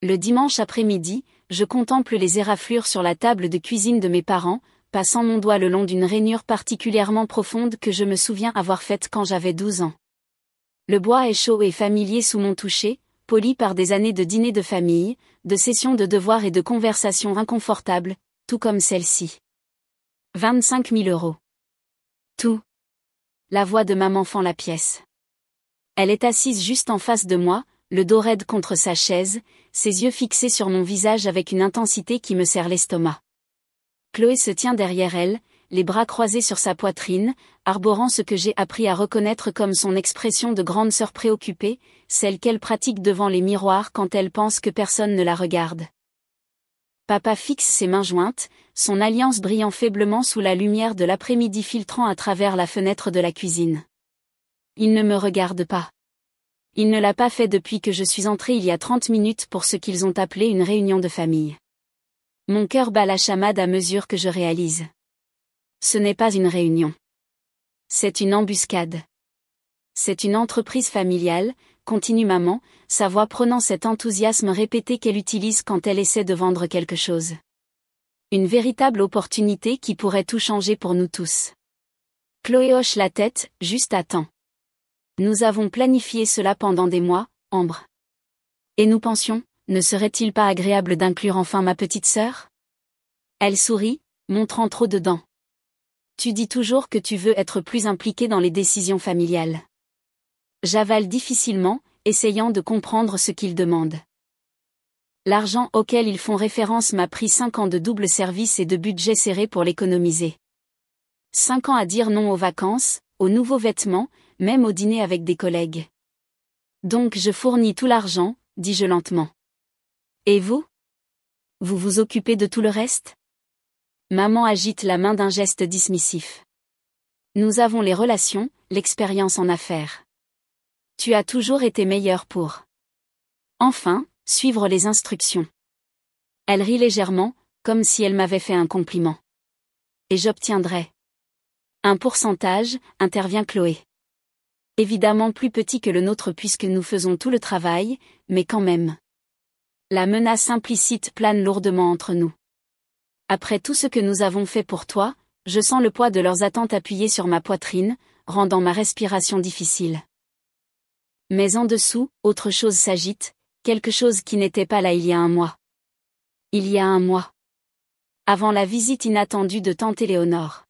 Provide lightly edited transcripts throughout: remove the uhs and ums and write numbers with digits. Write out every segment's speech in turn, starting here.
Le dimanche après-midi, je contemple les éraflures sur la table de cuisine de mes parents, passant mon doigt le long d'une rainure particulièrement profonde que je me souviens avoir faite quand j'avais 12 ans. Le bois est chaud et familier sous mon toucher, poli par des années de dîners de famille, de sessions de devoirs et de conversations inconfortables, tout comme celle-ci. 25 000 €. Tout. La voix de maman fend la pièce. Elle est assise juste en face de moi, le dos raide contre sa chaise, ses yeux fixés sur mon visage avec une intensité qui me serre l'estomac. Chloé se tient derrière elle, les bras croisés sur sa poitrine, arborant ce que j'ai appris à reconnaître comme son expression de grande sœur préoccupée, celle qu'elle pratique devant les miroirs quand elle pense que personne ne la regarde. Papa fixe ses mains jointes, son alliance brillant faiblement sous la lumière de l'après-midi filtrant à travers la fenêtre de la cuisine. Il ne me regarde pas. Il ne l'a pas fait depuis que je suis entrée il y a 30 minutes pour ce qu'ils ont appelé une réunion de famille. Mon cœur bat la chamade à mesure que je réalise. Ce n'est pas une réunion. C'est une embuscade. C'est une entreprise familiale, continue maman, sa voix prenant cet enthousiasme répété qu'elle utilise quand elle essaie de vendre quelque chose. Une véritable opportunité qui pourrait tout changer pour nous tous. Chloé hoche la tête, juste à temps. Nous avons planifié cela pendant des mois, Ambre. Et nous pensions, ne serait-il pas agréable d'inclure enfin ma petite sœur? Elle sourit, montrant trop de dents. Tu dis toujours que tu veux être plus impliquée dans les décisions familiales. J'avale difficilement, essayant de comprendre ce qu'ils demandent. L'argent auquel ils font référence m'a pris 5 ans de double service et de budget serré pour l'économiser. 5 ans à dire non aux vacances, aux nouveaux vêtements, même au dîner avec des collègues. Donc je fournis tout l'argent, dis-je lentement. Et vous? Vous vous occupez de tout le reste? Maman agite la main d'un geste dismissif. Nous avons les relations, l'expérience en affaires. Tu as toujours été meilleure pour. Enfin, suivre les instructions. Elle rit légèrement, comme si elle m'avait fait un compliment. Et j'obtiendrai. Un pourcentage, intervient Chloé. Évidemment plus petit que le nôtre puisque nous faisons tout le travail, mais quand même. La menace implicite plane lourdement entre nous. Après tout ce que nous avons fait pour toi, je sens le poids de leurs attentes appuyées sur ma poitrine, rendant ma respiration difficile. Mais en dessous, autre chose s'agite, quelque chose qui n'était pas là il y a un mois. Il y a un mois. Avant la visite inattendue de tante Éléonore.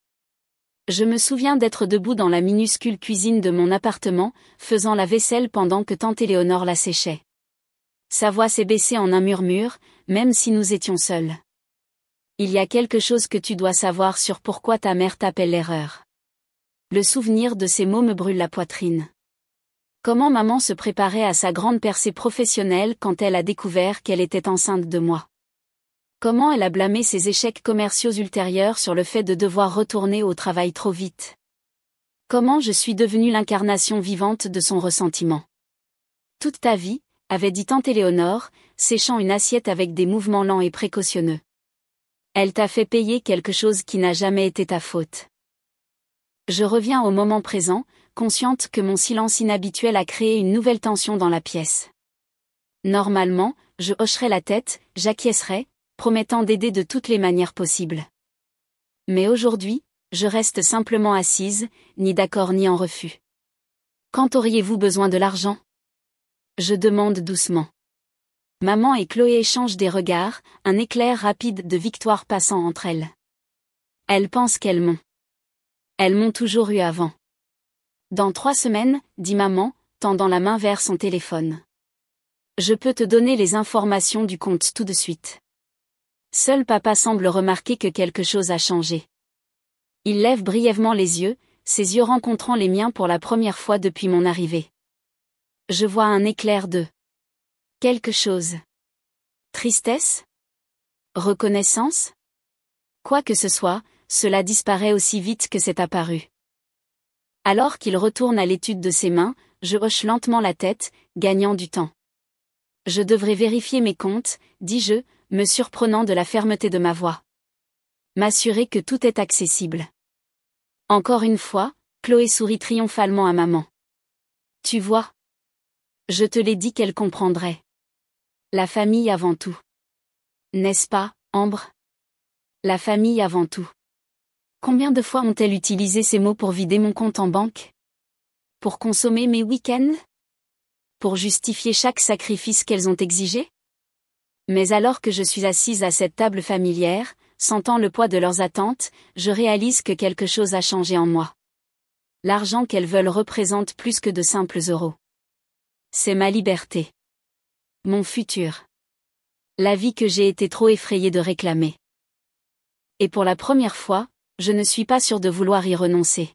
Je me souviens d'être debout dans la minuscule cuisine de mon appartement, faisant la vaisselle pendant que tante Éléonore la séchait. Sa voix s'est baissée en un murmure, même si nous étions seuls. Il y a quelque chose que tu dois savoir sur pourquoi ta mère t'appelle l'erreur. Le souvenir de ces mots me brûle la poitrine. Comment maman se préparait à sa grande percée professionnelle quand elle a découvert qu'elle était enceinte de moi. Comment elle a blâmé ses échecs commerciaux ultérieurs sur le fait de devoir retourner au travail trop vite. Comment je suis devenue l'incarnation vivante de son ressentiment. Toute ta vie, avait dit tante Éléonore, séchant une assiette avec des mouvements lents et précautionneux. Elle t'a fait payer quelque chose qui n'a jamais été ta faute. Je reviens au moment présent, consciente que mon silence inhabituel a créé une nouvelle tension dans la pièce. Normalement, je hocherais la tête, j'acquiescerais, promettant d'aider de toutes les manières possibles. Mais aujourd'hui, je reste simplement assise, ni d'accord ni en refus. Quand auriez-vous besoin de l'argent? Je demande doucement. Maman et Chloé échangent des regards, un éclair rapide de victoire passant entre elles. Elles pensent qu'elles m'ont. Elles m'ont toujours eu avant. Dans 3 semaines, dit maman, tendant la main vers son téléphone. Je peux te donner les informations du compte tout de suite. Seul papa semble remarquer que quelque chose a changé. Il lève brièvement les yeux, ses yeux rencontrant les miens pour la première fois depuis mon arrivée. Je vois un éclair de quelque chose. Tristesse? Reconnaissance? Quoi que ce soit, cela disparaît aussi vite que c'est apparu. Alors qu'il retourne à l'étude de ses mains, je hoche lentement la tête, gagnant du temps. Je devrais vérifier mes comptes, dis-je, me surprenant de la fermeté de ma voix. M'assurer que tout est accessible. Encore une fois, Chloé sourit triomphalement à maman. Tu vois? Je te l'ai dit qu'elle comprendrait. La famille avant tout. N'est-ce pas, Ambre? La famille avant tout. Combien de fois ont-elles utilisé ces mots pour vider mon compte en banque? Pour consommer mes week-ends? Pour justifier chaque sacrifice qu'elles ont exigé? Mais alors que je suis assise à cette table familière, sentant le poids de leurs attentes, je réalise que quelque chose a changé en moi. L'argent qu'elles veulent représente plus que de simples euros. C'est ma liberté. Mon futur. La vie que j'ai été trop effrayée de réclamer. Et pour la première fois, je ne suis pas sûre de vouloir y renoncer.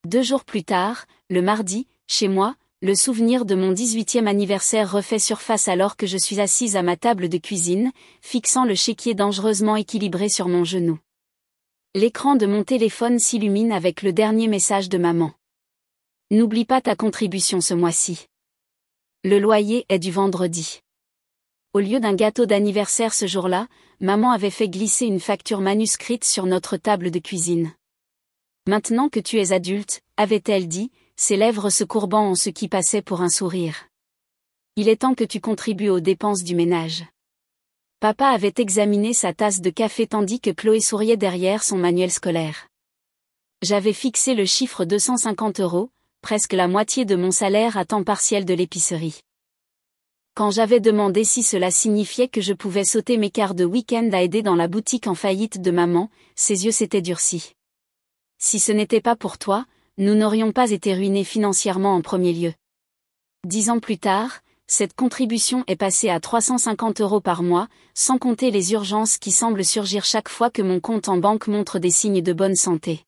2 jours plus tard, le mardi, chez moi, le souvenir de mon 18e anniversaire refait surface alors que je suis assise à ma table de cuisine, fixant le chéquier dangereusement équilibré sur mon genou. L'écran de mon téléphone s'illumine avec le dernier message de maman. N'oublie pas ta contribution ce mois-ci. Le loyer est du vendredi. Au lieu d'un gâteau d'anniversaire ce jour-là, maman avait fait glisser une facture manuscrite sur notre table de cuisine. Maintenant que tu es adulte, avait-elle dit, ses lèvres se courbant en ce qui passait pour un sourire. Il est temps que tu contribues aux dépenses du ménage. Papa avait examiné sa tasse de café tandis que Chloé souriait derrière son manuel scolaire. J'avais fixé le chiffre 250 €, presque la moitié de mon salaire à temps partiel de l'épicerie. Quand j'avais demandé si cela signifiait que je pouvais sauter mes quarts de week-end à aider dans la boutique en faillite de maman, ses yeux s'étaient durcis. Si ce n'était pas pour toi, nous n'aurions pas été ruinés financièrement en premier lieu. 10 ans plus tard, cette contribution est passée à 350 € par mois, sans compter les urgences qui semblent surgir chaque fois que mon compte en banque montre des signes de bonne santé.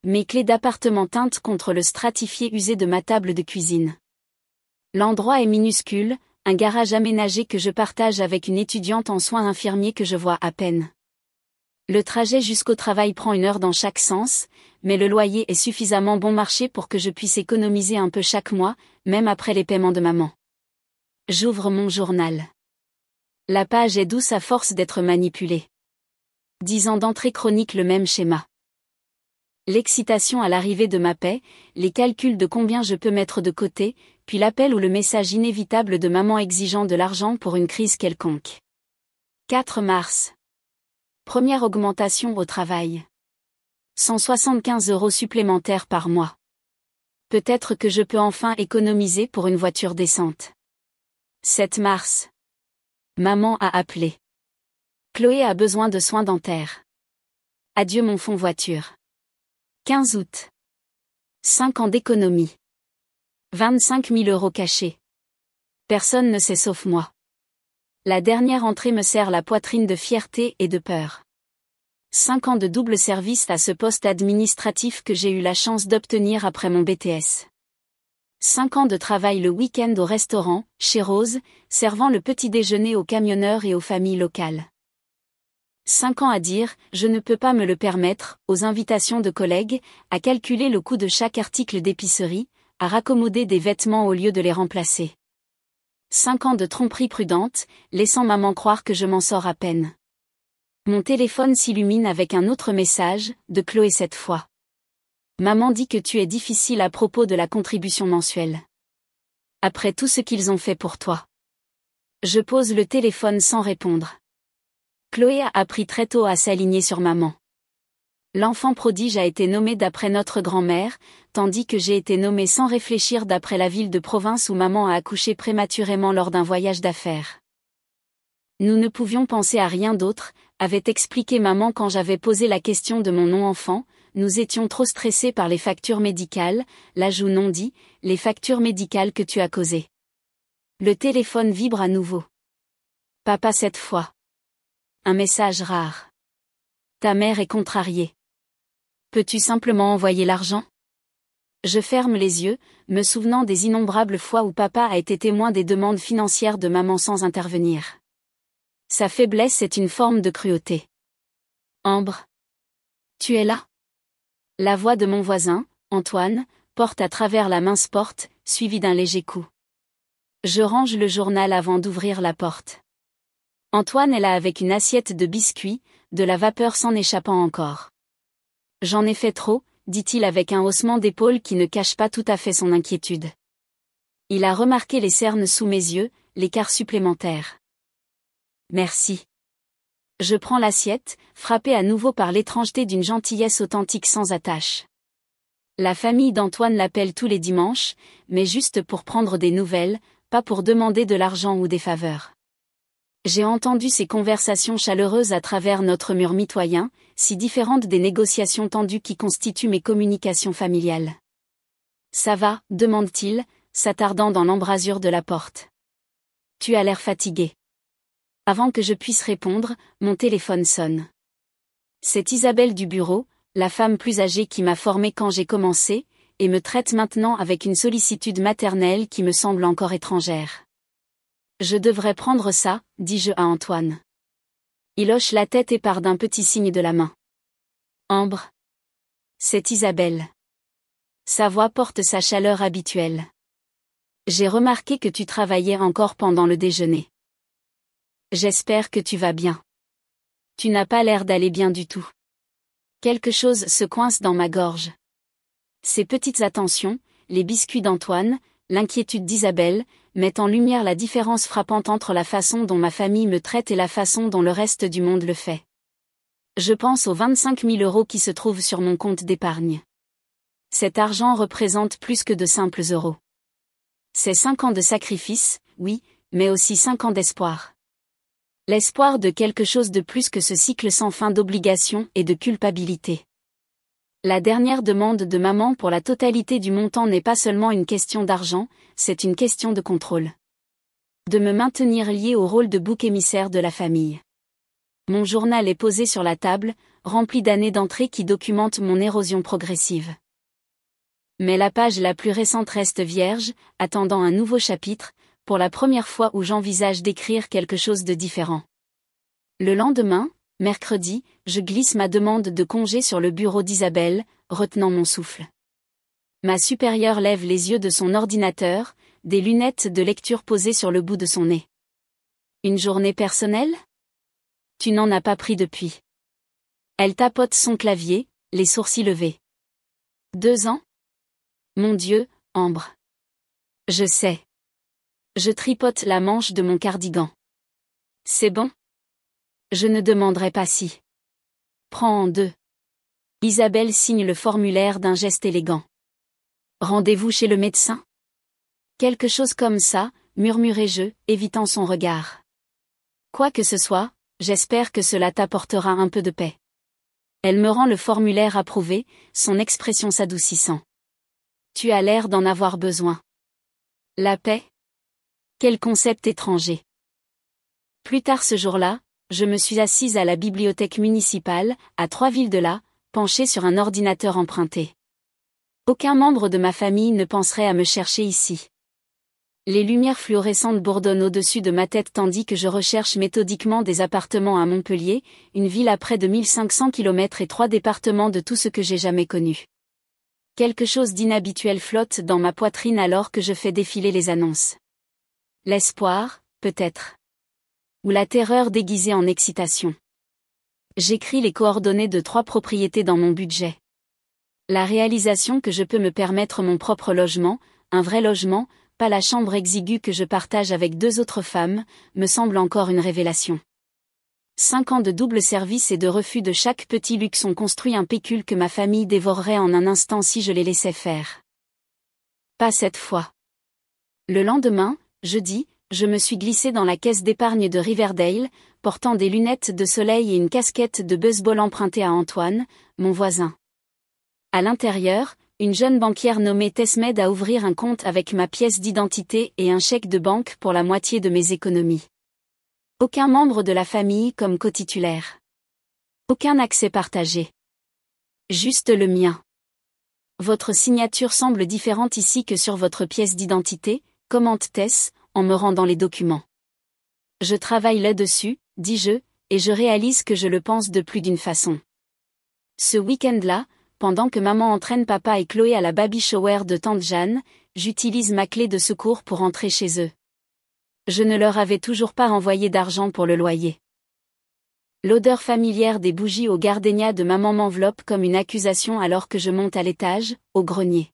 Mes clés d'appartement teintent contre le stratifié usé de ma table de cuisine. L'endroit est minuscule, un garage aménagé que je partage avec une étudiante en soins infirmiers que je vois à peine. Le trajet jusqu'au travail prend 1 heure dans chaque sens, mais le loyer est suffisamment bon marché pour que je puisse économiser un peu chaque mois, même après les paiements de maman. J'ouvre mon journal. La page est douce à force d'être manipulée. 10 ans d'entrée chronique, le même schéma. L'excitation à l'arrivée de ma paie, les calculs de combien je peux mettre de côté, puis l'appel ou le message inévitable de maman exigeant de l'argent pour une crise quelconque. 4 mars. Première augmentation au travail. 175 € supplémentaires par mois. Peut-être que je peux enfin économiser pour une voiture décente. 7 mars. Maman a appelé. Chloé a besoin de soins dentaires. Adieu mon fonds voiture. 15 août. 5 ans d'économie. 25 000 € cachés. Personne ne sait sauf moi. La dernière entrée me serre la poitrine de fierté et de peur. 5 ans de double service à ce poste administratif que j'ai eu la chance d'obtenir après mon BTS. 5 ans de travail le week-end au restaurant, chez Rose, servant le petit déjeuner aux camionneurs et aux familles locales. 5 ans à dire, je ne peux pas me le permettre, aux invitations de collègues, à calculer le coût de chaque article d'épicerie, à raccommoder des vêtements au lieu de les remplacer. 5 ans de tromperie prudente, laissant maman croire que je m'en sors à peine. Mon téléphone s'illumine avec un autre message, de Chloé cette fois. Maman dit que tu es difficile à propos de la contribution mensuelle. Après tout ce qu'ils ont fait pour toi. Je pose le téléphone sans répondre. Chloé a appris très tôt à s'aligner sur maman. L'enfant prodige a été nommé d'après notre grand-mère, tandis que j'ai été nommée sans réfléchir d'après la ville de province où maman a accouché prématurément lors d'un voyage d'affaires. Nous ne pouvions penser à rien d'autre, avait expliqué maman quand j'avais posé la question de mon non-enfant, nous étions trop stressés par les factures médicales, l'ajout non dit, les factures médicales que tu as causées. Le téléphone vibre à nouveau. Papa cette fois. Un message rare. Ta mère est contrariée. Peux-tu simplement envoyer l'argent? Je ferme les yeux, me souvenant des innombrables fois où papa a été témoin des demandes financières de maman sans intervenir. Sa faiblesse est une forme de cruauté. Ambre. Tu es là? La voix de mon voisin, Antoine, porte à travers la mince porte, suivie d'un léger coup. Je range le journal avant d'ouvrir la porte. Antoine est là avec une assiette de biscuits, de la vapeur s'en échappant encore. J'en ai fait trop, dit-il avec un haussement d'épaule qui ne cache pas tout à fait son inquiétude. Il a remarqué les cernes sous mes yeux, l'écart supplémentaire. Merci. Je prends l'assiette, frappée à nouveau par l'étrangeté d'une gentillesse authentique sans attache. La famille d'Antoine l'appelle tous les dimanches, mais juste pour prendre des nouvelles, pas pour demander de l'argent ou des faveurs. J'ai entendu ces conversations chaleureuses à travers notre mur mitoyen, si différentes des négociations tendues qui constituent mes communications familiales. Ça va, demande-t-il, s'attardant dans l'embrasure de la porte. Tu as l'air fatigué. Avant que je puisse répondre, mon téléphone sonne. C'est Isabelle du bureau, la femme plus âgée qui m'a formée quand j'ai commencé, et me traite maintenant avec une sollicitude maternelle qui me semble encore étrangère. Je devrais prendre ça, dis-je à Antoine. Il hoche la tête et part d'un petit signe de la main. Ambre. C'est Isabelle. Sa voix porte sa chaleur habituelle. J'ai remarqué que tu travaillais encore pendant le déjeuner. J'espère que tu vas bien. Tu n'as pas l'air d'aller bien du tout. Quelque chose se coince dans ma gorge. Ces petites attentions, les biscuits d'Antoine, l'inquiétude d'Isabelle, mettent en lumière la différence frappante entre la façon dont ma famille me traite et la façon dont le reste du monde le fait. Je pense aux 25 000 € qui se trouvent sur mon compte d'épargne. Cet argent représente plus que de simples euros. C'est 5 ans de sacrifice, oui, mais aussi 5 ans d'espoir. L'espoir de quelque chose de plus que ce cycle sans fin d'obligations et de culpabilité. La dernière demande de maman pour la totalité du montant n'est pas seulement une question d'argent, c'est une question de contrôle. De me maintenir lié au rôle de bouc émissaire de la famille. Mon journal est posé sur la table, rempli d'années d'entrées qui documentent mon érosion progressive. Mais la page la plus récente reste vierge, attendant un nouveau chapitre, pour la première fois où j'envisage d'écrire quelque chose de différent. Le lendemain, mercredi, je glisse ma demande de congé sur le bureau d'Isabelle, retenant mon souffle. Ma supérieure lève les yeux de son ordinateur, des lunettes de lecture posées sur le bout de son nez. Une journée personnelle ? Tu n'en as pas pris depuis. Elle tapote son clavier, les sourcils levés. 2 ans ? Mon Dieu, Ambre. Je sais. Je tripote la manche de mon cardigan. C'est bon ? Je ne demanderai pas si. Prends en 2. Isabelle signe le formulaire d'un geste élégant. Rendez-vous chez le médecin ? Quelque chose comme ça, murmurai-je, évitant son regard. Quoi que ce soit, j'espère que cela t'apportera un peu de paix. Elle me rend le formulaire approuvé, son expression s'adoucissant. Tu as l'air d'en avoir besoin. La paix ? Quel concept étranger. Plus tard ce jour-là, je me suis assise à la bibliothèque municipale, à 3 villes de là, penchée sur un ordinateur emprunté. Aucun membre de ma famille ne penserait à me chercher ici. Les lumières fluorescentes bourdonnent au-dessus de ma tête tandis que je recherche méthodiquement des appartements à Montpellier, une ville à près de 1500 km et 3 départements de tout ce que j'ai jamais connu. Quelque chose d'inhabituel flotte dans ma poitrine alors que je fais défiler les annonces. L'espoir, peut-être. Ou la terreur déguisée en excitation. J'écris les coordonnées de 3 propriétés dans mon budget. La réalisation que je peux me permettre mon propre logement, un vrai logement, pas la chambre exiguë que je partage avec 2 autres femmes, me semble encore une révélation. 5 ans de double service et de refus de chaque petit luxe ont construit un pécule que ma famille dévorerait en un instant si je les laissais faire. Pas cette fois. Le lendemain, jeudi, je me suis glissée dans la caisse d'épargne de Riverdale, portant des lunettes de soleil et une casquette de baseball empruntée à Antoine, mon voisin. À l'intérieur, une jeune banquière nommée Tess m'aide à ouvrir un compte avec ma pièce d'identité et un chèque de banque pour la moitié de mes économies. Aucun membre de la famille comme cotitulaire. Aucun accès partagé. Juste le mien. Votre signature semble différente ici que sur votre pièce d'identité, commente Tess, en me rendant les documents. Je travaille là-dessus, dis-je, et je réalise que je le pense de plus d'une façon. Ce week-end-là, pendant que maman entraîne papa et Chloé à la baby shower de tante Jeanne, j'utilise ma clé de secours pour entrer chez eux. Je ne leur avais toujours pas envoyé d'argent pour le loyer. L'odeur familière des bougies au gardénia de maman m'enveloppe comme une accusation alors que je monte à l'étage, au grenier.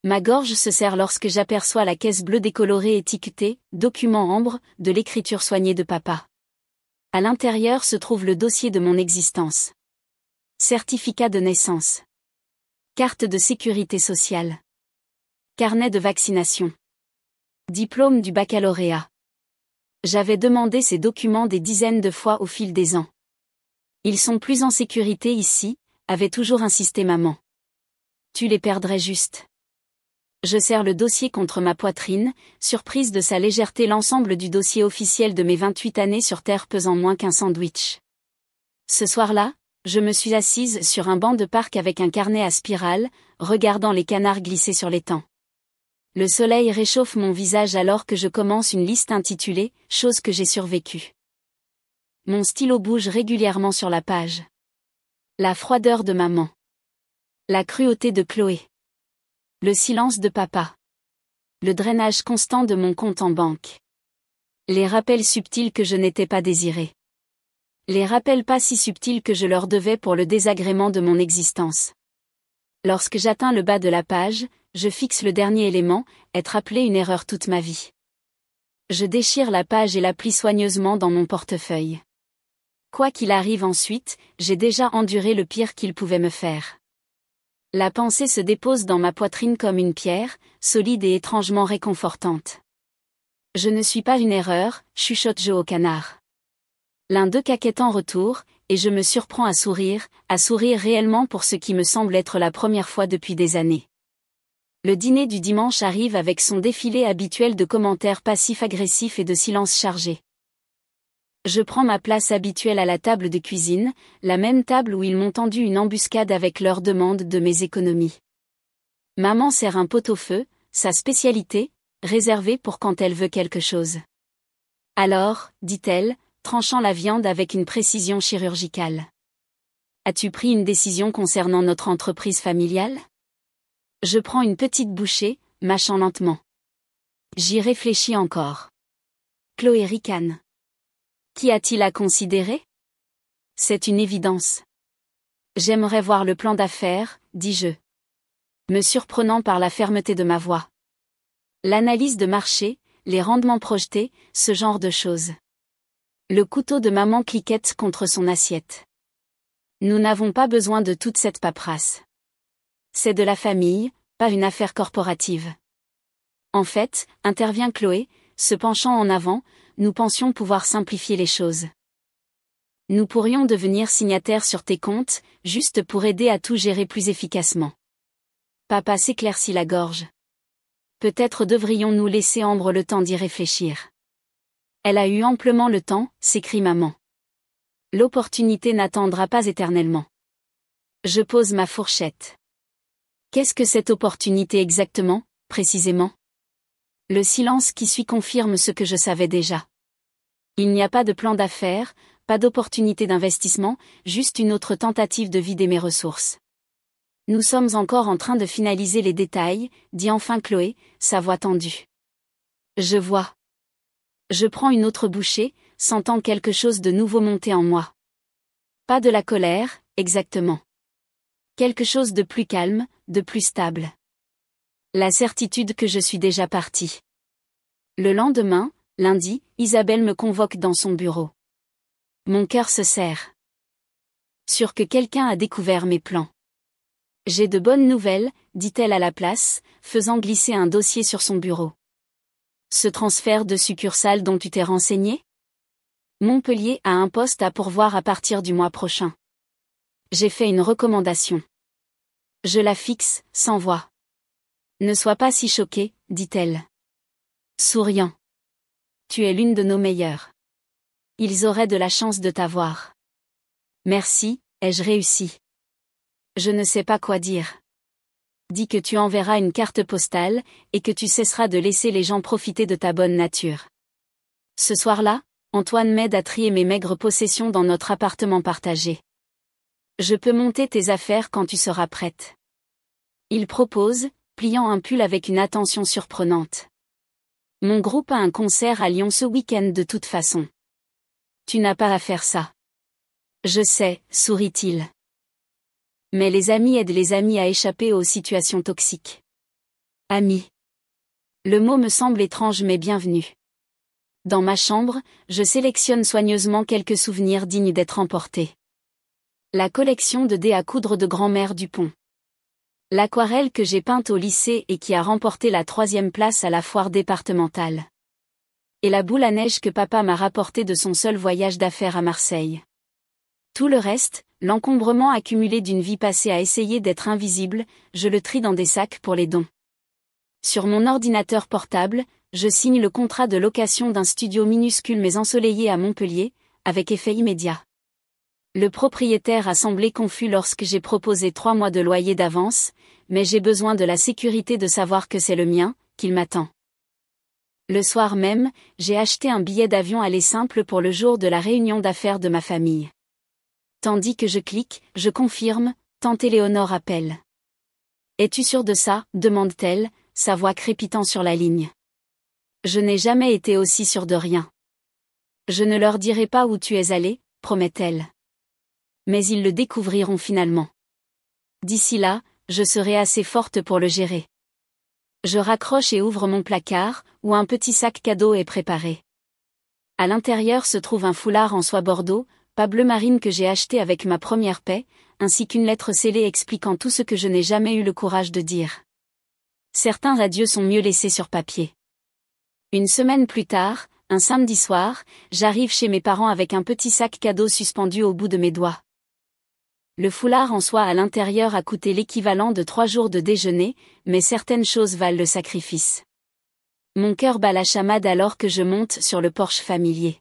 Ma gorge se serre lorsque j'aperçois la caisse bleue décolorée étiquetée « Document Ambre » de l'écriture soignée de papa. À l'intérieur se trouve le dossier de mon existence. Certificat de naissance. Carte de sécurité sociale. Carnet de vaccination. Diplôme du baccalauréat. J'avais demandé ces documents des dizaines de fois au fil des ans. Ils sont plus en sécurité ici, avait toujours insisté maman. Tu les perdrais juste. Je serre le dossier contre ma poitrine, surprise de sa légèreté, l'ensemble du dossier officiel de mes 28 années sur Terre pesant moins qu'un sandwich. Ce soir-là, je me suis assise sur un banc de parc avec un carnet à spirale, regardant les canards glisser sur l'étang. Le soleil réchauffe mon visage alors que je commence une liste intitulée « Choses que j'ai survécues ». Mon stylo bouge régulièrement sur la page. La froideur de maman. La cruauté de Chloé. Le silence de papa. Le drainage constant de mon compte en banque. Les rappels subtils que je n'étais pas désiré. Les rappels pas si subtils que je leur devais pour le désagrément de mon existence. Lorsque j'atteins le bas de la page, je fixe le dernier élément, être appelé une erreur toute ma vie. Je déchire la page et la plie soigneusement dans mon portefeuille. Quoi qu'il arrive ensuite, j'ai déjà enduré le pire qu'il pouvait me faire. La pensée se dépose dans ma poitrine comme une pierre, solide et étrangement réconfortante. Je ne suis pas une erreur, chuchote-je au canard. L'un d'eux caquette en retour, et je me surprends à sourire réellement pour ce qui me semble être la première fois depuis des années. Le dîner du dimanche arrive avec son défilé habituel de commentaires passifs-agressifs et de silences chargés. Je prends ma place habituelle à la table de cuisine, la même table où ils m'ont tendu une embuscade avec leur demande de mes économies. Maman sert un pot-au-feu, sa spécialité, réservée pour quand elle veut quelque chose. Alors, dit-elle, tranchant la viande avec une précision chirurgicale. As-tu pris une décision concernant notre entreprise familiale ? Je prends une petite bouchée, mâchant lentement. J'y réfléchis encore. Chloé ricane. Qui a-t-il à considérer ? C'est une évidence. J'aimerais voir le plan d'affaires, dis-je, me surprenant par la fermeté de ma voix. L'analyse de marché, les rendements projetés, ce genre de choses. Le couteau de maman cliquette contre son assiette. Nous n'avons pas besoin de toute cette paperasse. C'est de la famille, pas une affaire corporative. En fait, intervient Chloé, se penchant en avant, nous pensions pouvoir simplifier les choses. Nous pourrions devenir signataires sur tes comptes, juste pour aider à tout gérer plus efficacement. Papa s'éclaircit la gorge. Peut-être devrions-nous laisser Ambre le temps d'y réfléchir. Elle a eu amplement le temps, s'écrie maman. L'opportunité n'attendra pas éternellement. Je pose ma fourchette. Qu'est-ce que cette opportunité exactement, précisément ? Le silence qui suit confirme ce que je savais déjà. Il n'y a pas de plan d'affaires, pas d'opportunité d'investissement, juste une autre tentative de vider mes ressources. Nous sommes encore en train de finaliser les détails, dit enfin Chloé, sa voix tendue. Je vois. Je prends une autre bouchée, sentant quelque chose de nouveau monter en moi. Pas de la colère, exactement. Quelque chose de plus calme, de plus stable. La certitude que je suis déjà partie. Le lendemain, lundi, Isabelle me convoque dans son bureau. Mon cœur se serre. Sûr que quelqu'un a découvert mes plans. J'ai de bonnes nouvelles, dit-elle à la place, faisant glisser un dossier sur son bureau. Ce transfert de succursale dont tu t'es renseigné ? Montpellier a un poste à pourvoir à partir du mois prochain. J'ai fait une recommandation. Je la fixe, sans voix. Ne sois pas si choquée, dit-elle. Souriant. Tu es l'une de nos meilleures. Ils auraient de la chance de t'avoir. Merci, ai-je réussi. Je ne sais pas quoi dire. Dis que tu enverras une carte postale, et que tu cesseras de laisser les gens profiter de ta bonne nature. Ce soir-là, Antoine m'aide à trier mes maigres possessions dans notre appartement partagé. Je peux monter tes affaires quand tu seras prête. Il propose, pliant un pull avec une attention surprenante. Mon groupe a un concert à Lyon ce week-end de toute façon. Tu n'as pas à faire ça. Je sais, sourit-il. Mais les amis aident les amis à échapper aux situations toxiques. Ami. Le mot me semble étrange mais bienvenu. Dans ma chambre, je sélectionne soigneusement quelques souvenirs dignes d'être emportés. La collection de dés à coudre de grand-mère Dupont. L'aquarelle que j'ai peinte au lycée et qui a remporté la 3e place à la foire départementale. Et la boule à neige que papa m'a rapportée de son seul voyage d'affaires à Marseille. Tout le reste, l'encombrement accumulé d'une vie passée à essayer d'être invisible, je le trie dans des sacs pour les dons. Sur mon ordinateur portable, je signe le contrat de location d'un studio minuscule mais ensoleillé à Montpellier, avec effet immédiat. Le propriétaire a semblé confus lorsque j'ai proposé 3 mois de loyer d'avance, mais j'ai besoin de la sécurité de savoir que c'est le mien, qu'il m'attend. Le soir même, j'ai acheté un billet d'avion aller simple pour le jour de la réunion d'affaires de ma famille. Tandis que je clique, je confirme, tante Éléonore appelle. « Es-tu sûre de ça ?» demande-t-elle, sa voix crépitant sur la ligne. Je n'ai jamais été aussi sûre de rien. Je ne leur dirai pas où tu es allé, promet-elle. Mais ils le découvriront finalement. D'ici là, je serai assez forte pour le gérer. Je raccroche et ouvre mon placard, où un petit sac cadeau est préparé. À l'intérieur se trouve un foulard en soie bordeaux, pas bleu marine que j'ai acheté avec ma première paie, ainsi qu'une lettre scellée expliquant tout ce que je n'ai jamais eu le courage de dire. Certains adieux sont mieux laissés sur papier. Une semaine plus tard, un samedi soir, j'arrive chez mes parents avec un petit sac cadeau suspendu au bout de mes doigts. Le foulard en soie à l'intérieur a coûté l'équivalent de 3 jours de déjeuner, mais certaines choses valent le sacrifice. Mon cœur bat la chamade alors que je monte sur le porche familier.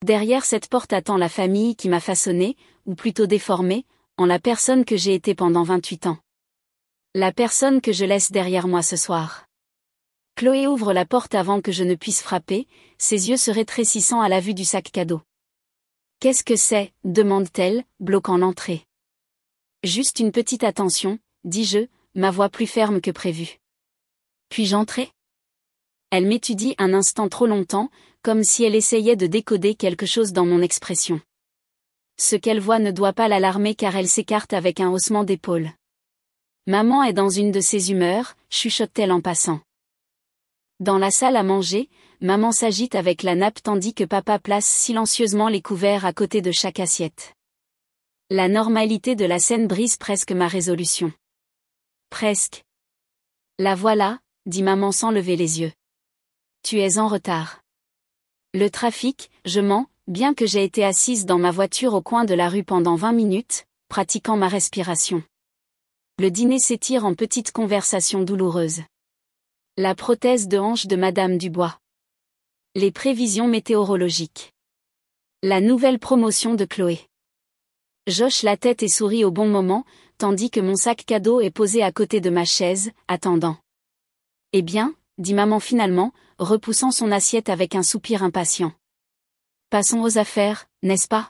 Derrière cette porte attend la famille qui m'a façonné, ou plutôt déformé, en la personne que j'ai été pendant 28 ans. La personne que je laisse derrière moi ce soir. Chloé ouvre la porte avant que je ne puisse frapper, ses yeux se rétrécissant à la vue du sac cadeau. « Qu'est-ce que c'est ?» demande-t-elle, bloquant l'entrée. « Juste une petite attention, » dis-je, ma voix plus ferme que prévu. « Puis-je entrer ?» Elle m'étudie un instant trop longtemps, comme si elle essayait de décoder quelque chose dans mon expression. Ce qu'elle voit ne doit pas l'alarmer car elle s'écarte avec un haussement d'épaule. Maman est dans une de ses humeurs, chuchote-t-elle en passant. Dans la salle à manger, maman s'agite avec la nappe tandis que papa place silencieusement les couverts à côté de chaque assiette. La normalité de la scène brise presque ma résolution. Presque. La voilà, dit maman sans lever les yeux. Tu es en retard. Le trafic, je mens, bien que j'ai été assise dans ma voiture au coin de la rue pendant 20 minutes, pratiquant ma respiration. Le dîner s'étire en petites conversations douloureuses. La prothèse de hanche de Madame Dubois. Les prévisions météorologiques. La nouvelle promotion de Chloé. J'hoche la tête et souris au bon moment, tandis que mon sac cadeau est posé à côté de ma chaise, attendant. Eh bien, dit maman finalement, repoussant son assiette avec un soupir impatient. Passons aux affaires, n'est-ce pas ?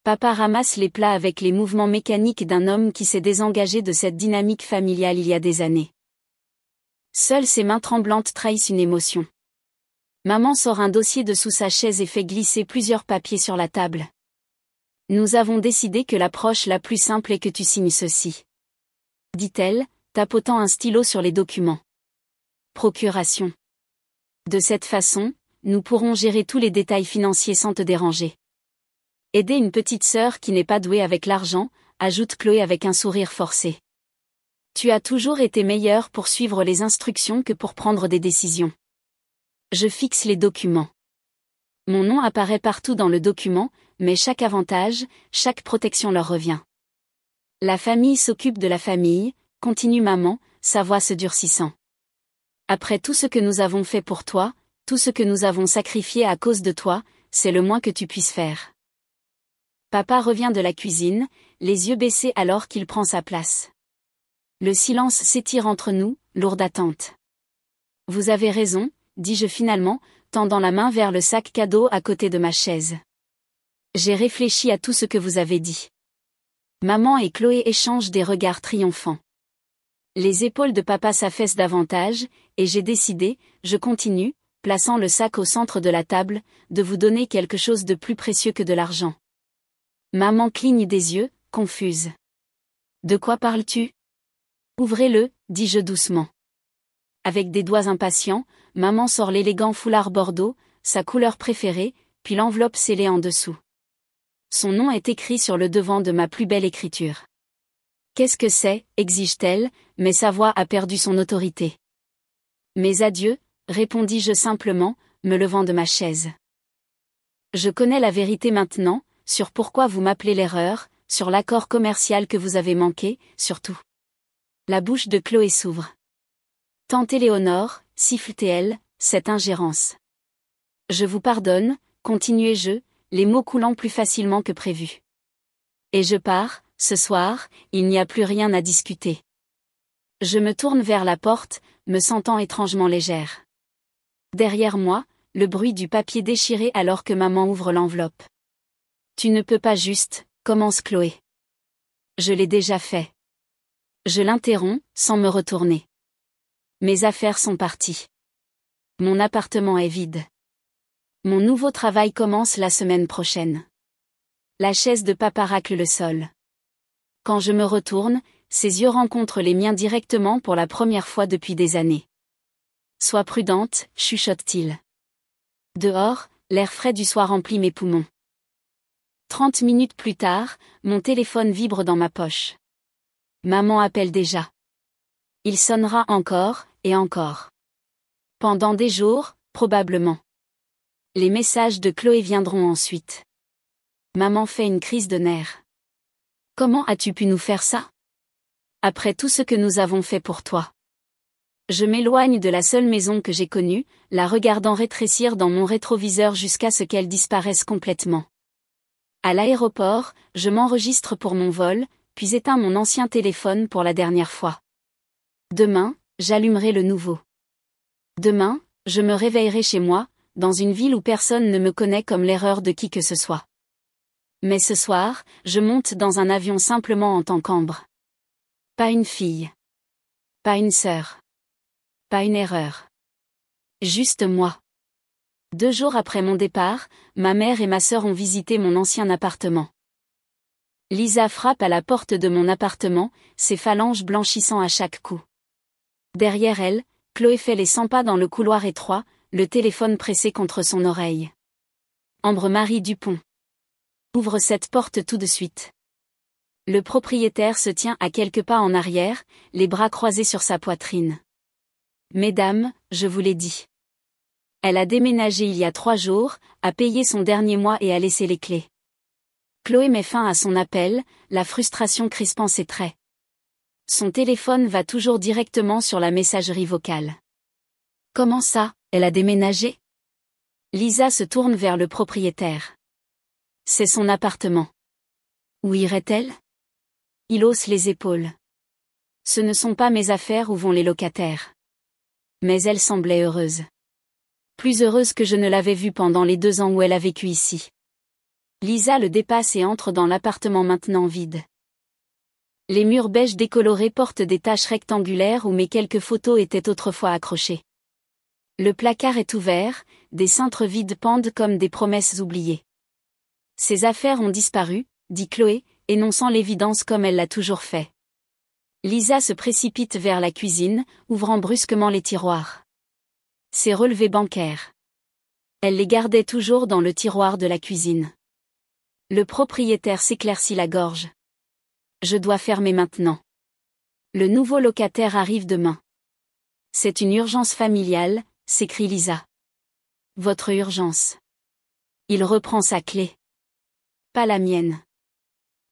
Papa ramasse les plats avec les mouvements mécaniques d'un homme qui s'est désengagé de cette dynamique familiale il y a des années. Seules ses mains tremblantes trahissent une émotion. Maman sort un dossier de sous sa chaise et fait glisser plusieurs papiers sur la table. Nous avons décidé que l'approche la plus simple est que tu signes ceci. Dit-elle, tapotant un stylo sur les documents. Procuration. De cette façon, nous pourrons gérer tous les détails financiers sans te déranger. Aider une petite sœur qui n'est pas douée avec l'argent, ajoute Chloé avec un sourire forcé. Tu as toujours été meilleure pour suivre les instructions que pour prendre des décisions. Je fixe les documents. Mon nom apparaît partout dans le document, mais chaque avantage, chaque protection leur revient. La famille s'occupe de la famille, continue maman, sa voix se durcissant. Après tout ce que nous avons fait pour toi, tout ce que nous avons sacrifié à cause de toi, c'est le moins que tu puisses faire. Papa revient de la cuisine, les yeux baissés alors qu'il prend sa place. Le silence s'étire entre nous, lourd d'attente. Vous avez raison, dis-je finalement, tendant la main vers le sac cadeau à côté de ma chaise. J'ai réfléchi à tout ce que vous avez dit. Maman et Chloé échangent des regards triomphants. Les épaules de papa s'affaissent davantage, et j'ai décidé, je continue, plaçant le sac au centre de la table, de vous donner quelque chose de plus précieux que de l'argent. Maman cligne des yeux, confuse. De quoi parles-tu ? Ouvrez-le, dis-je doucement. Avec des doigts impatients, maman sort l'élégant foulard bordeaux, sa couleur préférée, puis l'enveloppe scellée en dessous. Son nom est écrit sur le devant de ma plus belle écriture. Qu'est-ce que c'est, exige-t-elle, mais sa voix a perdu son autorité. Mes adieux, répondis-je simplement, me levant de ma chaise. Je connais la vérité maintenant, sur pourquoi vous m'appelez l'erreur, sur l'accord commercial que vous avez manqué, surtout. La bouche de Chloé s'ouvre. Tante Éléonore, siffle-t-elle, cette ingérence. Je vous pardonne, continuai-je, les mots coulant plus facilement que prévu. Et je pars, ce soir, il n'y a plus rien à discuter. Je me tourne vers la porte, me sentant étrangement légère. Derrière moi, le bruit du papier déchiré alors que maman ouvre l'enveloppe. Tu ne peux pas juste, commence Chloé. Je l'ai déjà fait. Je l'interromps, sans me retourner. Mes affaires sont parties. Mon appartement est vide. Mon nouveau travail commence la semaine prochaine. La chaise de papa racle le sol. Quand je me retourne, ses yeux rencontrent les miens directement pour la première fois depuis des années. Sois prudente, chuchote-t-il. Dehors, l'air frais du soir remplit mes poumons. 30 minutes plus tard, mon téléphone vibre dans ma poche. Maman appelle déjà. Il sonnera encore, et encore. Pendant des jours, probablement. Les messages de Chloé viendront ensuite. Maman fait une crise de nerfs. Comment as-tu pu nous faire ça? Après tout ce que nous avons fait pour toi. Je m'éloigne de la seule maison que j'ai connue, la regardant rétrécir dans mon rétroviseur jusqu'à ce qu'elle disparaisse complètement. À l'aéroport, je m'enregistre pour mon vol, puis éteins mon ancien téléphone pour la dernière fois. Demain, j'allumerai le nouveau. Demain, je me réveillerai chez moi, dans une ville où personne ne me connaît comme l'erreur de qui que ce soit. Mais ce soir, je monte dans un avion simplement en tant qu'Ambre. Pas une fille. Pas une sœur. Pas une erreur. Juste moi. 2 jours après mon départ, ma mère et ma sœur ont visité mon ancien appartement. Lisa frappe à la porte de mon appartement, ses phalanges blanchissant à chaque coup. Derrière elle, Chloé fait les 100 pas dans le couloir étroit, le téléphone pressé contre son oreille. Ambre-Marie Dupont. Ouvre cette porte tout de suite. Le propriétaire se tient à quelques pas en arrière, les bras croisés sur sa poitrine. Mesdames, je vous l'ai dit. Elle a déménagé il y a 3 jours, a payé son dernier mois et a laissé les clés. Chloé met fin à son appel, la frustration crispant ses traits. Son téléphone va toujours directement sur la messagerie vocale. Comment ça, elle a déménagé? Lisa se tourne vers le propriétaire. C'est son appartement. Où irait-elle? Il hausse les épaules. Ce ne sont pas mes affaires où vont les locataires. Mais elle semblait heureuse. Plus heureuse que je ne l'avais vue pendant les 2 ans où elle a vécu ici. Lisa le dépasse et entre dans l'appartement maintenant vide. Les murs beige décolorés portent des taches rectangulaires où mes quelques photos étaient autrefois accrochées. Le placard est ouvert, des cintres vides pendent comme des promesses oubliées. Ses affaires ont disparu, dit Chloé, énonçant l'évidence comme elle l'a toujours fait. Lisa se précipite vers la cuisine, ouvrant brusquement les tiroirs. Ses relevés bancaires. Elle les gardait toujours dans le tiroir de la cuisine. Le propriétaire s'éclaircit la gorge. Je dois fermer maintenant. Le nouveau locataire arrive demain. C'est une urgence familiale, s'écrie Lisa. Votre urgence. Il reprend sa clé. Pas la mienne.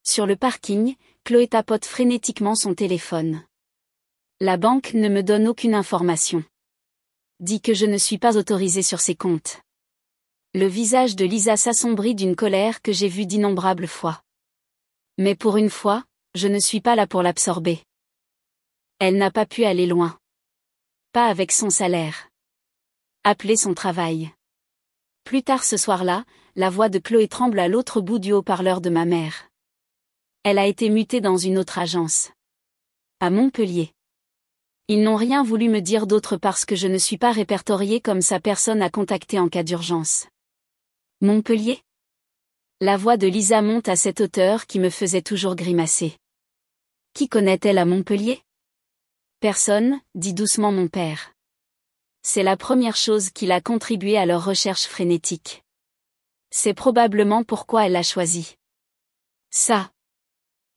Sur le parking, Chloé tapote frénétiquement son téléphone. La banque ne me donne aucune information. Dit que je ne suis pas autorisée sur ses comptes. Le visage de Lisa s'assombrit d'une colère que j'ai vue d'innombrables fois. Mais pour une fois, je ne suis pas là pour l'absorber. Elle n'a pas pu aller loin. Pas avec son salaire. Appeler son travail. Plus tard ce soir-là, la voix de Chloé tremble à l'autre bout du haut-parleur de ma mère. Elle a été mutée dans une autre agence. À Montpellier. Ils n'ont rien voulu me dire d'autre parce que je ne suis pas répertoriée comme sa personne à contacter en cas d'urgence. Montpellier? La voix de Lisa monte à cette hauteur qui me faisait toujours grimacer. Qui connaît-elle à Montpellier? Personne, dit doucement mon père. C'est la première chose qui a contribué à leur recherche frénétique. C'est probablement pourquoi elle l'a choisi. Ça.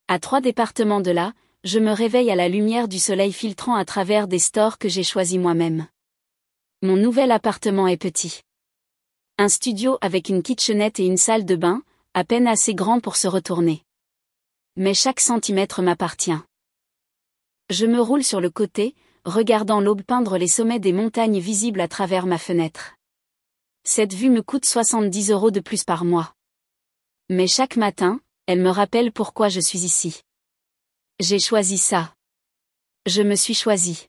À 3 départements de là, je me réveille à la lumière du soleil filtrant à travers des stores que j'ai choisis moi-même. Mon nouvel appartement est petit. Un studio avec une kitchenette et une salle de bain, à peine assez grand pour se retourner. Mais chaque centimètre m'appartient. Je me roule sur le côté, regardant l'aube peindre les sommets des montagnes visibles à travers ma fenêtre. Cette vue me coûte 70 € de plus par mois. Mais chaque matin, elle me rappelle pourquoi je suis ici. J'ai choisi ça. Je me suis choisi.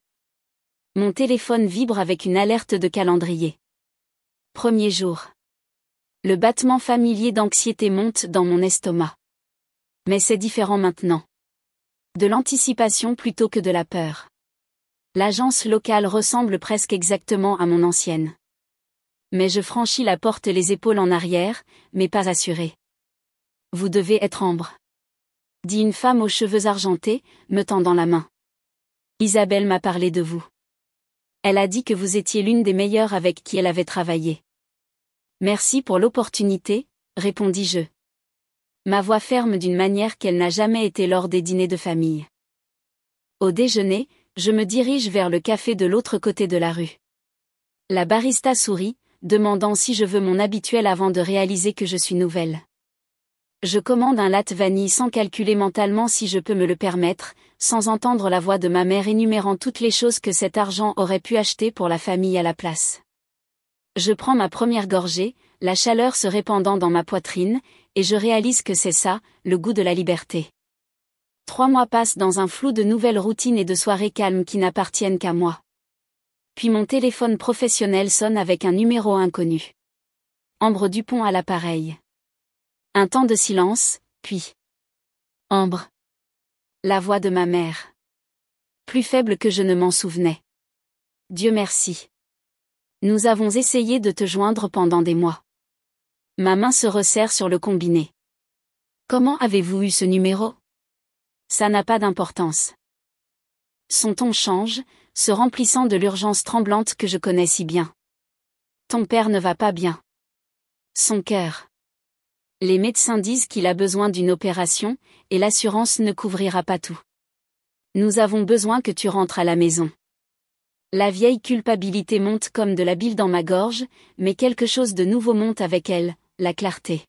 Mon téléphone vibre avec une alerte de calendrier. Premier jour. Le battement familier d'anxiété monte dans mon estomac. Mais c'est différent maintenant. De l'anticipation plutôt que de la peur. L'agence locale ressemble presque exactement à mon ancienne. Mais je franchis la porte les épaules en arrière, mais pas assurée. Vous devez être Ambre, dit une femme aux cheveux argentés, me tendant la main. Isabelle m'a parlé de vous. Elle a dit que vous étiez l'une des meilleures avec qui elle avait travaillé. Merci pour l'opportunité, répondis-je. Ma voix ferme d'une manière qu'elle n'a jamais été lors des dîners de famille. Au déjeuner, je me dirige vers le café de l'autre côté de la rue. La barista sourit, demandant si je veux mon habituel avant de réaliser que je suis nouvelle. Je commande un latte vanille sans calculer mentalement si je peux me le permettre, sans entendre la voix de ma mère énumérant toutes les choses que cet argent aurait pu acheter pour la famille à la place. Je prends ma première gorgée, la chaleur se répandant dans ma poitrine, et je réalise que c'est ça, le goût de la liberté. 3 mois passent dans un flou de nouvelles routines et de soirées calmes qui n'appartiennent qu'à moi. Puis mon téléphone professionnel sonne avec un numéro inconnu. Ambre Dupont à l'appareil. Un temps de silence, puis... Ambre. La voix de ma mère. Plus faible que je ne m'en souvenais. Dieu merci. Nous avons essayé de te joindre pendant des mois. Ma main se resserre sur le combiné. Comment avez-vous eu ce numéro? Ça n'a pas d'importance. Son ton change, se remplissant de l'urgence tremblante que je connais si bien. Ton père ne va pas bien. Son cœur. Les médecins disent qu'il a besoin d'une opération, et l'assurance ne couvrira pas tout. Nous avons besoin que tu rentres à la maison. La vieille culpabilité monte comme de la bile dans ma gorge, mais quelque chose de nouveau monte avec elle, la clarté.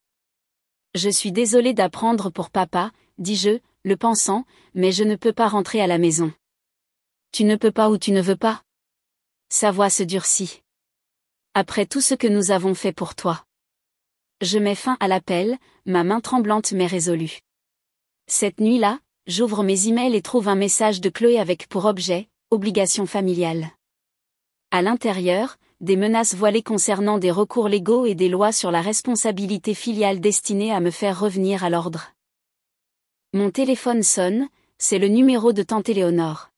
Je suis désolée d'apprendre pour papa, dis-je, le pensant, mais je ne peux pas rentrer à la maison. Tu ne peux pas ou tu ne veux pas? Sa voix se durcit. Après tout ce que nous avons fait pour toi. Je mets fin à l'appel, ma main tremblante mais résolue. Cette nuit-là, j'ouvre mes emails et trouve un message de Chloé avec pour objet, obligation familiale. À l'intérieur, des menaces voilées concernant des recours légaux et des lois sur la responsabilité filiale destinées à me faire revenir à l'ordre. Mon téléphone sonne, c'est le numéro de tante Éléonore.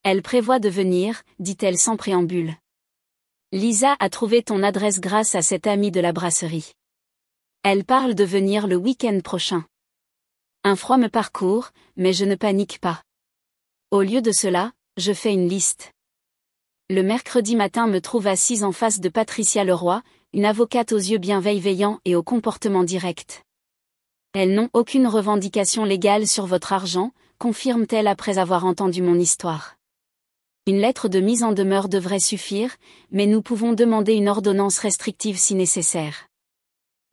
Elle prévoit de venir, dit-elle sans préambule. Lisa a trouvé ton adresse grâce à cette amie de la brasserie. Elle parle de venir le week-end prochain. Un froid me parcourt, mais je ne panique pas. Au lieu de cela, je fais une liste. Le mercredi matin me trouve assise en face de Patricia Leroy, une avocate aux yeux bienveillants et au comportement direct. Elles n'ont aucune revendication légale sur votre argent, confirme-t-elle après avoir entendu mon histoire. Une lettre de mise en demeure devrait suffire, mais nous pouvons demander une ordonnance restrictive si nécessaire.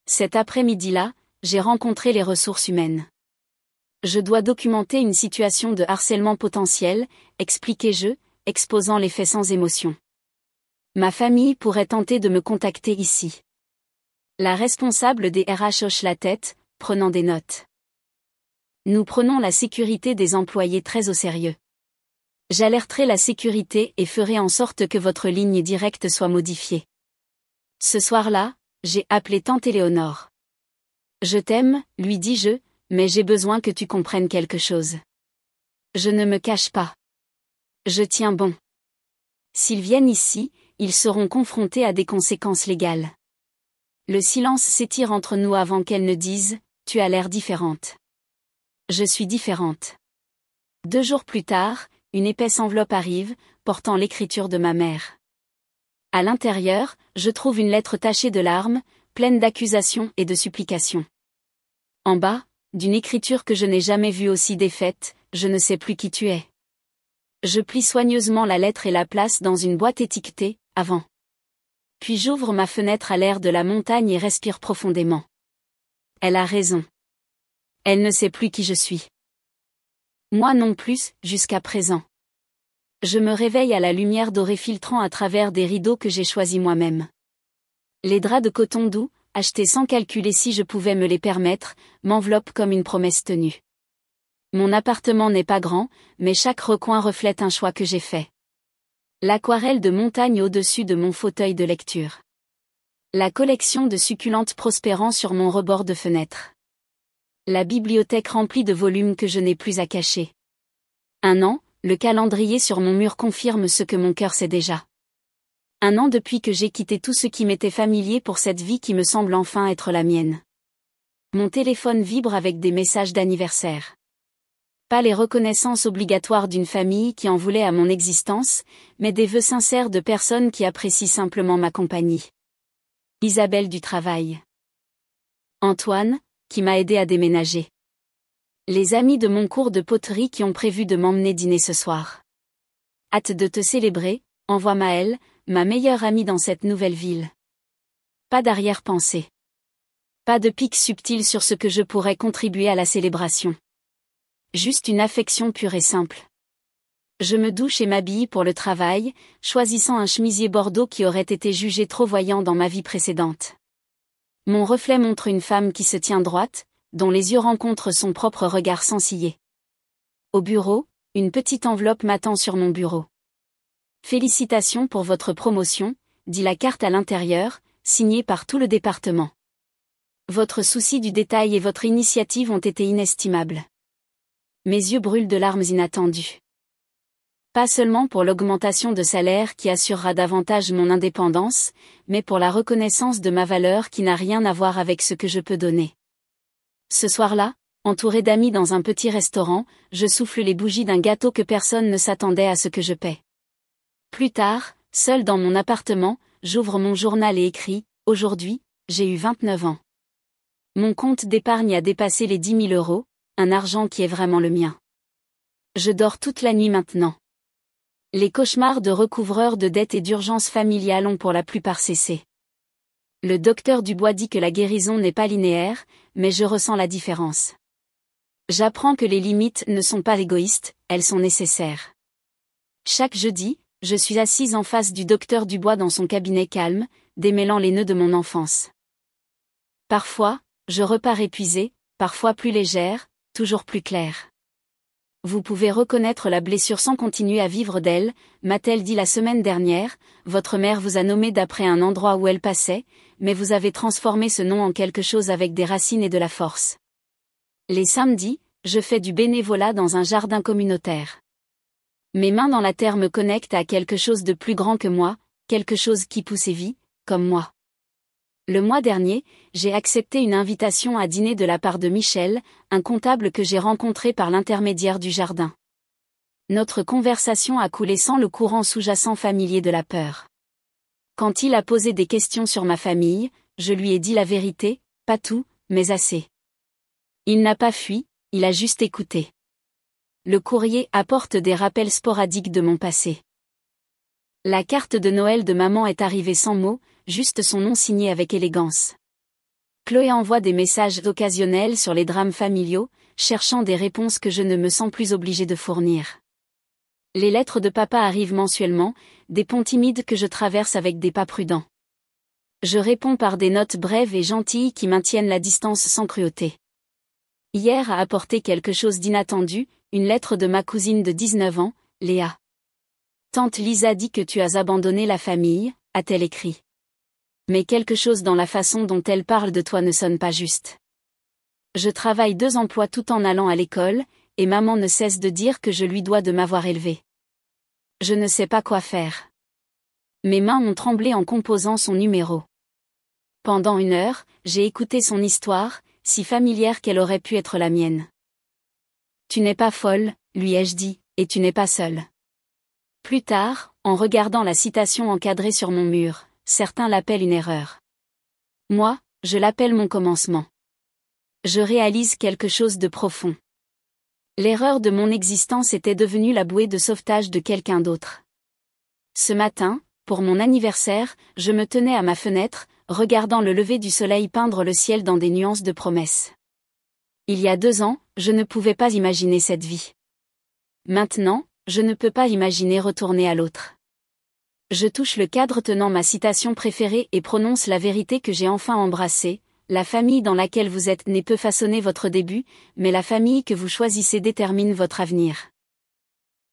Cet après-midi-là, j'ai rencontré les ressources humaines. Je dois documenter une situation de harcèlement potentiel, expliquai-je, exposant les faits sans émotion. Ma famille pourrait tenter de me contacter ici. La responsable des RH hoche la tête, prenant des notes. Nous prenons la sécurité des employés très au sérieux. J'alerterai la sécurité et ferai en sorte que votre ligne directe soit modifiée. Ce soir-là, j'ai appelé tante Éléonore. Je t'aime, lui dis-je, mais j'ai besoin que tu comprennes quelque chose. Je ne me cache pas. Je tiens bon. S'ils viennent ici, ils seront confrontés à des conséquences légales. Le silence s'étire entre nous avant qu'elle ne dise « Tu as l'air différente ». Je suis différente. 2 jours plus tard, une épaisse enveloppe arrive, portant l'écriture de ma mère. À l'intérieur, je trouve une lettre tachée de larmes, pleine d'accusations et de supplications. En bas, d'une écriture que je n'ai jamais vue aussi défaite, je ne sais plus qui tu es. Je plie soigneusement la lettre et la place dans une boîte étiquetée « Avant ». Puis j'ouvre ma fenêtre à l'air de la montagne et respire profondément. Elle a raison. Elle ne sait plus qui je suis. Moi non plus, jusqu'à présent. Je me réveille à la lumière dorée filtrant à travers des rideaux que j'ai choisis moi-même. Les draps de coton doux, achetés sans calculer si je pouvais me les permettre, m'enveloppent comme une promesse tenue. Mon appartement n'est pas grand, mais chaque recoin reflète un choix que j'ai fait. L'aquarelle de montagne au-dessus de mon fauteuil de lecture. La collection de succulentes prospérant sur mon rebord de fenêtre. La bibliothèque remplie de volumes que je n'ai plus à cacher. Un an, le calendrier sur mon mur confirme ce que mon cœur sait déjà. Un an depuis que j'ai quitté tout ce qui m'était familier pour cette vie qui me semble enfin être la mienne. Mon téléphone vibre avec des messages d'anniversaire. Pas les reconnaissances obligatoires d'une famille qui en voulait à mon existence, mais des vœux sincères de personnes qui apprécient simplement ma compagnie. Isabelle du travail. Antoine, qui m'a aidé à déménager. Les amis de mon cours de poterie qui ont prévu de m'emmener dîner ce soir. Hâte de te célébrer, envoie Maëlle, ma meilleure amie dans cette nouvelle ville. Pas d'arrière-pensée. Pas de pic subtil sur ce que je pourrais contribuer à la célébration. Juste une affection pure et simple. Je me douche et m'habille pour le travail, choisissant un chemisier bordeaux qui aurait été jugé trop voyant dans ma vie précédente. Mon reflet montre une femme qui se tient droite, dont les yeux rencontrent son propre regard sans ciller. Au bureau, une petite enveloppe m'attend sur mon bureau. Félicitations pour votre promotion, dit la carte à l'intérieur, signée par tout le département. Votre souci du détail et votre initiative ont été inestimables. Mes yeux brûlent de larmes inattendues. Pas seulement pour l'augmentation de salaire qui assurera davantage mon indépendance, mais pour la reconnaissance de ma valeur qui n'a rien à voir avec ce que je peux donner. Ce soir-là, entouré d'amis dans un petit restaurant, je souffle les bougies d'un gâteau que personne ne s'attendait à ce que je paie. Plus tard, seul dans mon appartement, j'ouvre mon journal et écris « Aujourd'hui, j'ai eu 29 ans. Mon compte d'épargne a dépassé les 10 000 €, un argent qui est vraiment le mien. Je dors toute la nuit maintenant. Les cauchemars de recouvreurs de dettes et d'urgences familiales ont pour la plupart cessé. Le docteur Dubois dit que la guérison n'est pas linéaire, mais je ressens la différence. J'apprends que les limites ne sont pas égoïstes, elles sont nécessaires. Chaque jeudi, je suis assise en face du docteur Dubois dans son cabinet calme, démêlant les nœuds de mon enfance. Parfois, je repars épuisée, parfois plus légère, toujours plus claire. Vous pouvez reconnaître la blessure sans continuer à vivre d'elle, m'a-t-elle dit la semaine dernière, votre mère vous a nommé d'après un endroit où elle passait, mais vous avez transformé ce nom en quelque chose avec des racines et de la force. Les samedis, je fais du bénévolat dans un jardin communautaire. Mes mains dans la terre me connectent à quelque chose de plus grand que moi, quelque chose qui pousse et vit, comme moi. Le mois dernier, j'ai accepté une invitation à dîner de la part de Michel, un comptable que j'ai rencontré par l'intermédiaire du jardin. Notre conversation a coulé sans le courant sous-jacent familier de la peur. Quand il a posé des questions sur ma famille, je lui ai dit la vérité, pas tout, mais assez. Il n'a pas fui, il a juste écouté. Le courrier apporte des rappels sporadiques de mon passé. La carte de Noël de maman est arrivée sans mots, juste son nom signé avec élégance. Chloé envoie des messages occasionnels sur les drames familiaux, cherchant des réponses que je ne me sens plus obligée de fournir. Les lettres de papa arrivent mensuellement, des ponts timides que je traverse avec des pas prudents. Je réponds par des notes brèves et gentilles qui maintiennent la distance sans cruauté. Hier a apporté quelque chose d'inattendu, une lettre de ma cousine de 19 ans, Léa. Tante Lisa dit que tu as abandonné la famille, a-t-elle écrit. Mais quelque chose dans la façon dont elle parle de toi ne sonne pas juste. Je travaille 2 emplois tout en allant à l'école, et maman ne cesse de dire que je lui dois de m'avoir élevée. Je ne sais pas quoi faire. Mes mains ont tremblé en composant son numéro. Pendant 1 heure, j'ai écouté son histoire, si familière qu'elle aurait pu être la mienne. Tu n'es pas folle, lui ai-je dit, et tu n'es pas seule. Plus tard, En regardant la citation encadrée sur mon mur, certains l'appellent une erreur. Moi, je l'appelle mon commencement. Je réalise quelque chose de profond. L'erreur de mon existence était devenue la bouée de sauvetage de quelqu'un d'autre. Ce matin, pour mon anniversaire, je me tenais à ma fenêtre, regardant le lever du soleil peindre le ciel dans des nuances de promesses. Il y a 2 ans, je ne pouvais pas imaginer cette vie. Maintenant, je ne peux pas imaginer retourner à l'autre. Je touche le cadre tenant ma citation préférée et prononce la vérité que j'ai enfin embrassée: la famille dans laquelle vous êtes né peut façonner votre début, mais la famille que vous choisissez détermine votre avenir.